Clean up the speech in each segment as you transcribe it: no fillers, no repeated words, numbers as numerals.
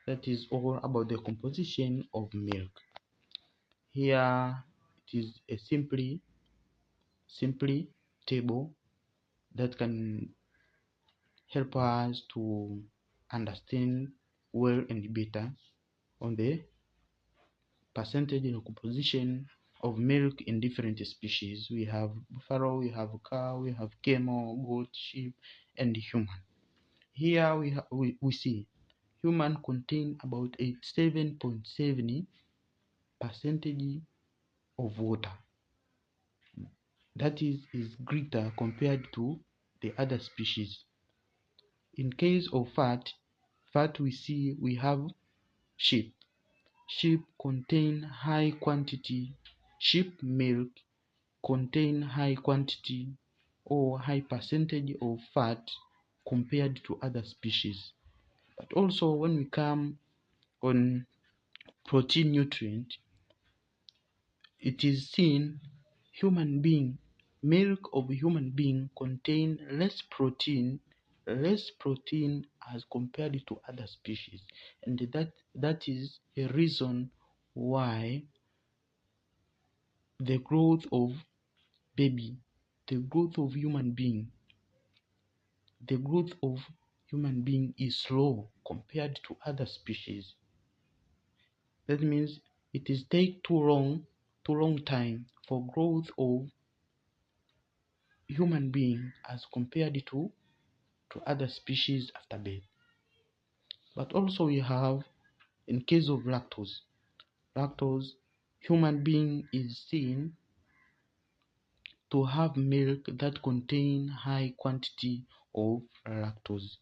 That is all about the composition of milk. Here it is a simply table that can help us to understand well and better on the percentage and composition of milk in different species. We have buffalo, we have cow, we have camel, goat, sheep, and human. Here we see human contain about 87.70% of water. That is greater compared to the other species. In case of fat we see we have sheep. Sheep contain high quantity, sheep milk contain high quantity or high percentage of fat compared to other species. But also when we come on protein nutrient, it is seen milk of human being contain less protein as compared to other species, and that is a reason why the growth of baby, the growth of human being is slow compared to other species. That means it is take too long time for growth of human being as compared to other species after birth. But also we have, in case of lactose, human being is seen to have milk that contain high quantity of lactose.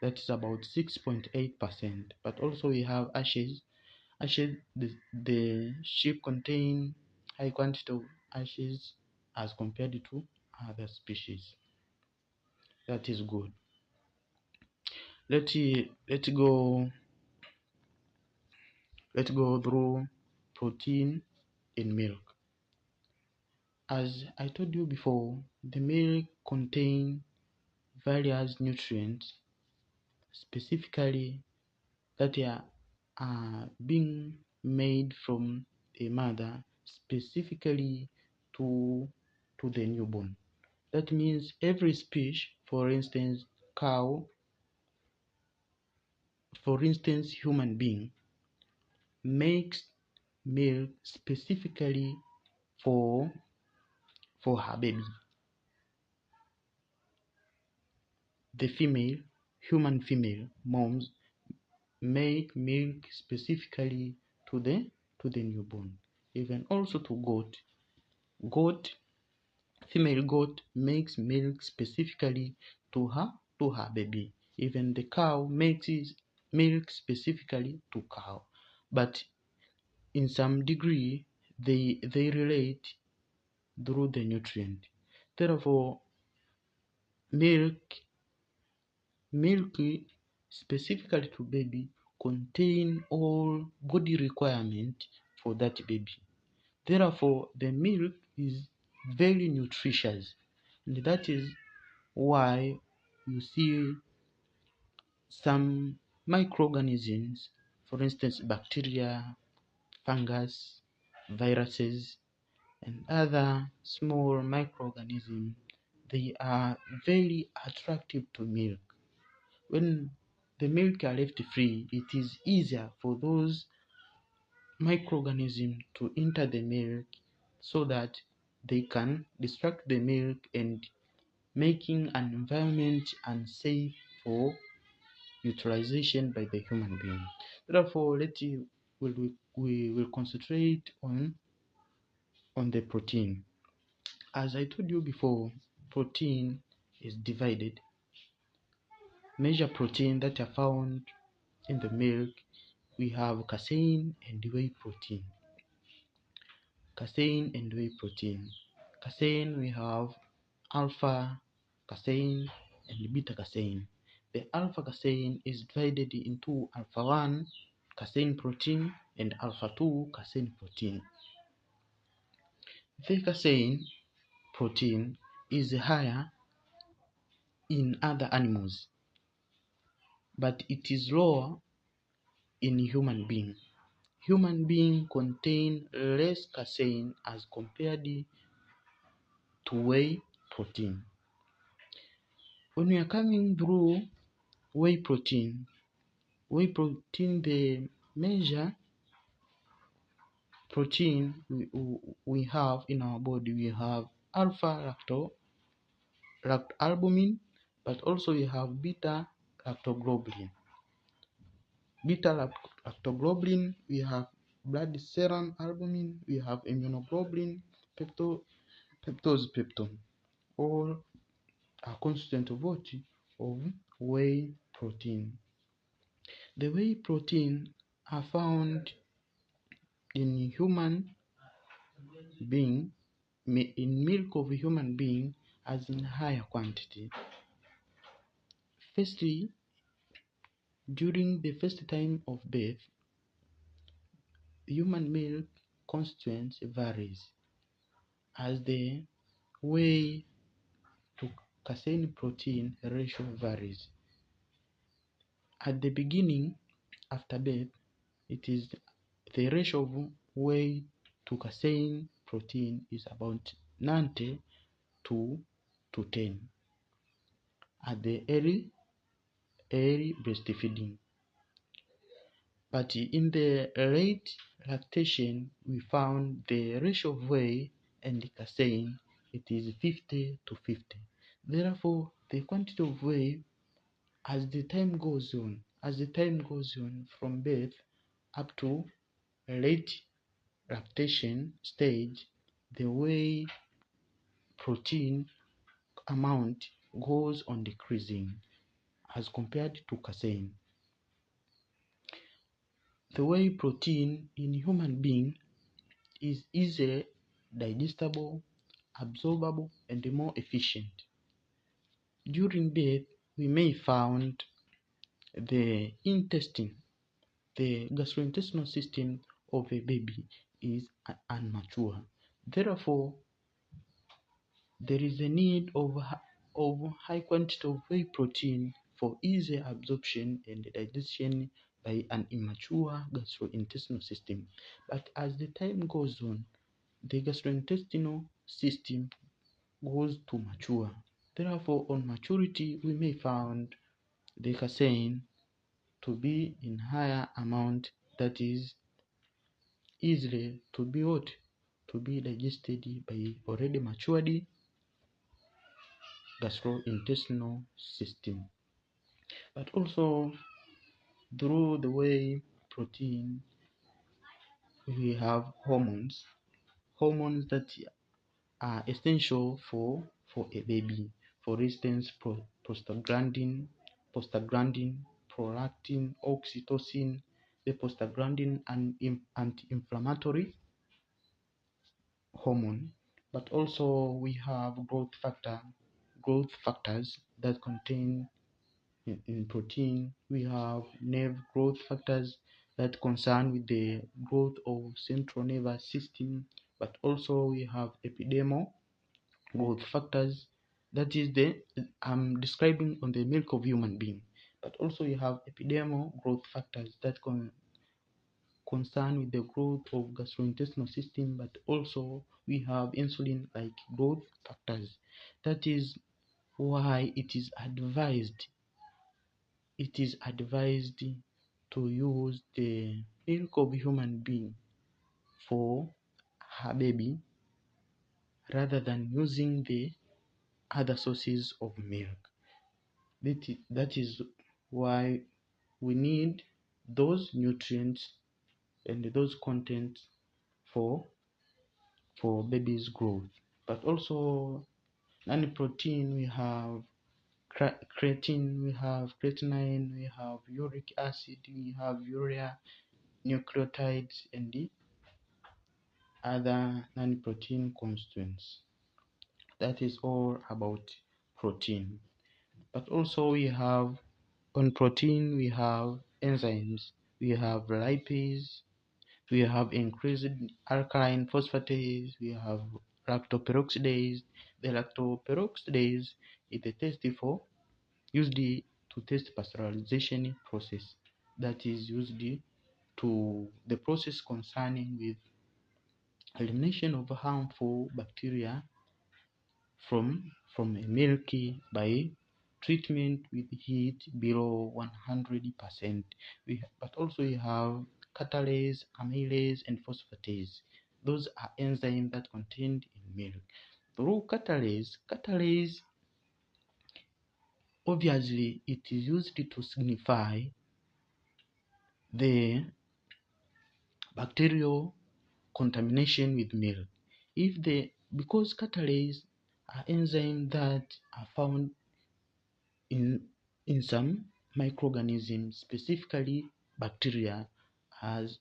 That is about 6.8%. But also we have ashes. The sheep contain high quantity of ashes as compared to other species. That is good. Let's go through protein in milk. As I told you before, the milk contain various nutrients specifically that are being made from a mother specifically to the newborn. That means every species, for instance cow, for instance human being, makes milk specifically for her baby. The human female moms make milk specifically to the newborn. Even also to female goat makes milk specifically to her baby. Even the cow makes milk specifically to cow. But in some degree they relate through the nutrient. Therefore milk specifically to baby contain all body requirement for that baby. Therefore the milk is very nutritious, and that is why you see some microorganisms, for instance bacteria, fungus, viruses, and other small microorganisms, they are very attractive to milk. When the milk are left free, it is easier for those microorganisms to enter the milk so that they can distract the milk and making an environment unsafe for utilization by the human being. Therefore, we will concentrate on the protein. As I told you before, protein is divided. Major protein that are found in the milk, we have casein and whey protein. Casein and whey protein. Casein, we have alpha casein and beta casein. The alpha casein is divided into alpha 1 casein protein and alpha 2 casein protein. The casein protein is higher in other animals, but it is lower in human being. Human being contain less casein as compared to whey protein. When we are coming through whey protein, the major protein we have in our body, we have alpha lactalbumin, but also we have beta lactoglobulin. Beta lactoglobulin, we have blood serum albumin, we have immunoglobulin, peptose peptone. All are constituent of what? Of whey protein. The whey protein are found in human being, in milk of a human being, as in higher quantity. Firstly, during the first time of birth, human milk constituents varies as the whey to casein protein ratio varies. At the beginning, after birth, it is the ratio of whey to casein protein is about 90 to 10 at the early breastfeeding. But in the late lactation, we found the ratio of whey and casein, it is 50 to 50. Therefore, the quantity of whey as the time goes on from birth up to late lactation stage, the whey protein amount goes on decreasing as compared to casein. The whey protein in human being is easily digestible, absorbable, and more efficient. During birth, we may find the intestine, the gastrointestinal system of a baby is immature. Therefore, there is a need of high quantity of whey protein for easy absorption and digestion by an immature gastrointestinal system. But as the time goes on, the gastrointestinal system goes to mature. Therefore, on maturity, we may find the casein to be in higher amount, that is easily to be digested by already matured gastrointestinal system. But also through the whey protein, we have hormones that are essential for a baby. For instance, prostaglandin, prolactin, oxytocin. The prostaglandin and anti-inflammatory hormone, but also we have growth factors that contain in protein. We have nerve growth factors that concern with the growth of central nervous system, but also we have epidermal growth factors, that is the I'm describing on the milk of human being. But also we have epidermal growth factors that concern with the growth of gastrointestinal system, but also we have insulin like growth factors. That is why it is advised to use the milk of human being for her baby rather than using the other sources of milk. That is why we need those nutrients and those contents for baby's growth. But also non-protein, we have creatine, we have creatinine, we have uric acid, we have urea, nucleotides, and the other non-protein constituents. That is all about protein. But also we have on protein, we have enzymes, we have lipase, we have increased alkaline phosphatase, we have lactoperoxidase. The lactoperoxidase is a test for used to test pasteurization process. that is used to the process concerning with elimination of harmful bacteria from a milk by treatment with heat below 100%. But also we have catalase, amylase, and phosphatase. Those are enzymes that contained in milk. Through catalase obviously it is used to signify the bacterial contamination with milk. Because catalase are enzymes that are found in some microorganisms, specifically bacteria, as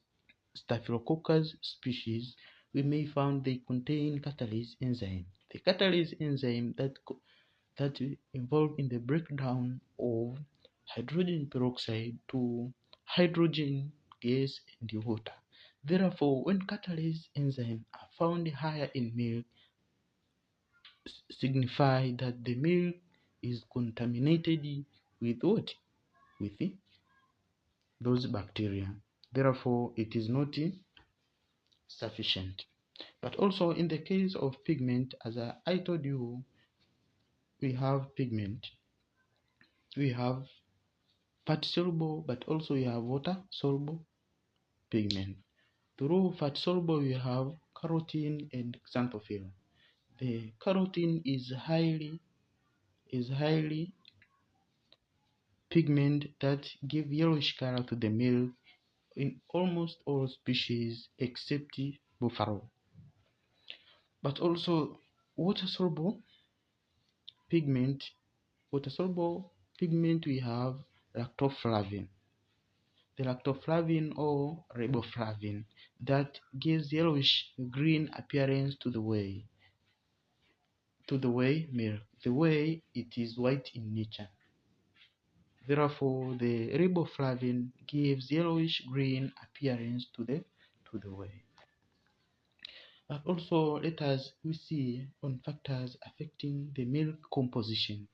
Staphylococcus species, we may find they contain catalase enzyme. The catalase enzyme that involved in the breakdown of hydrogen peroxide to hydrogen gas in the water. Therefore, when catalase enzymes are found higher in milk, signify that the milk is contaminated with what? With those bacteria. Therefore, it is not sufficient. But also in the case of pigment, as I told you, we have pigment. We have fat soluble, but also we have water soluble pigment. Through fat soluble, we have carotene and xanthophyll. The carotene is highly pigment that give yellowish color to the milk in almost all species except buffalo. But also water-soluble pigment, we have lactoflavin. The lactoflavin or riboflavin that gives yellowish green appearance to the whey milk, the way it is white in nature. Therefore, the riboflavin gives yellowish green appearance to the whey. But also we see on factors affecting the milk composition.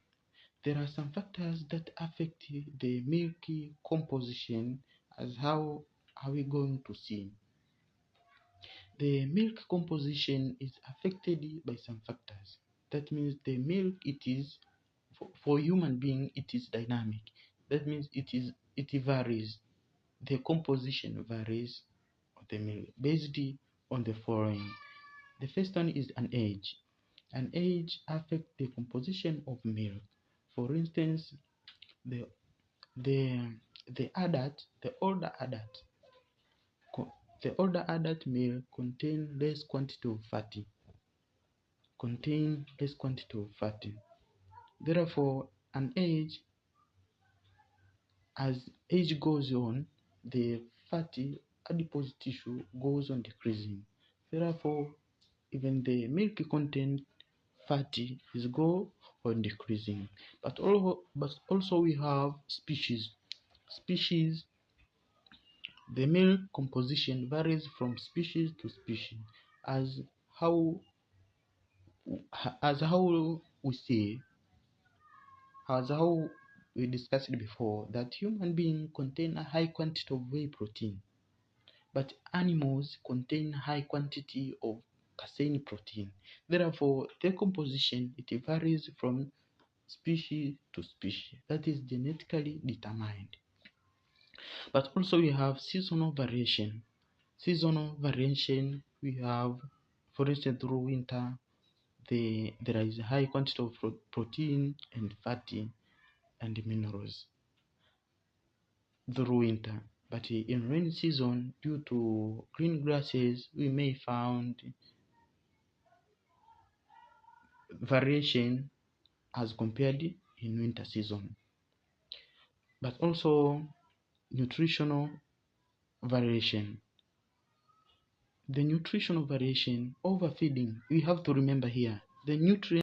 There are some factors that affect the milk composition, as how are we going to see. The milk composition is affected by some factors. That means the milk, it is for human being, it is dynamic. That means it varies. The composition varies of the milk based on the following. The first one is an age. An age affects the composition of milk. For instance, the older adult milk contain less quantity of fatty. Therefore, as age goes on, the fatty adipose tissue goes on decreasing. Therefore, even the milk content fatty is go on decreasing. But also we have species. The milk composition varies from species to species, as how we discussed before, that human beings contain a high quantity of whey protein, but animals contain high quantity of casein protein. Therefore, their composition, it varies from species to species. That is genetically determined. But also we have seasonal variation. We have, for instance, through winter, there is a high quantity of protein and fatty and minerals through winter. But in rainy season, due to green grasses, we may find variation as compared in winter season. But also nutritional variation. The nutritional variation, overfeeding, we have to remember here, the nutrients